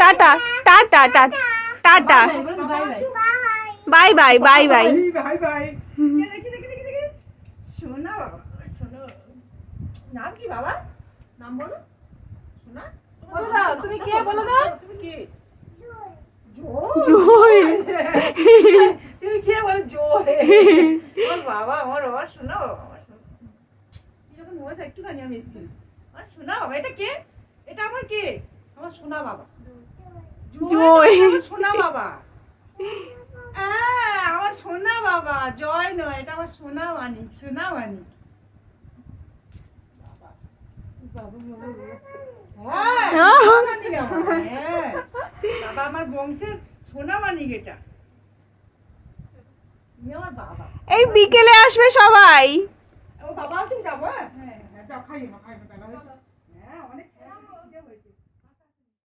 Tata tata tata tata bye bye bye bye bye bye. সোনা বাবা, শোনো। নাম কি বাবা? নাম বলো। সোনা? বলো দাও, তুমি কে বলো দাও? তুমি কে? জয় তুমি কে বলো? জয়। আমার বাবা, আমার সোনা বাবা, আমার সোনা। কি যখন বয়স একটুখানি আমি এসেছি। আমার সোনা বাবা, এটা কে? এটা আমার কে? আমার সোনা বাবা। জয়। আমার সোনা বাবা। আমার সোনা বাবা, জয় নয়, এটা আমার সোনা মানিক, সোনা মানিক। বাবা আমার বংশের সোনা মানিক এটা। তুমি আমার বাবা। এই বিকেলে আসবে সবাই। ও বাবা আসুন যাবো। হ্যাঁ, যাও খাইয়ে নাও, খাইয়ে নাও।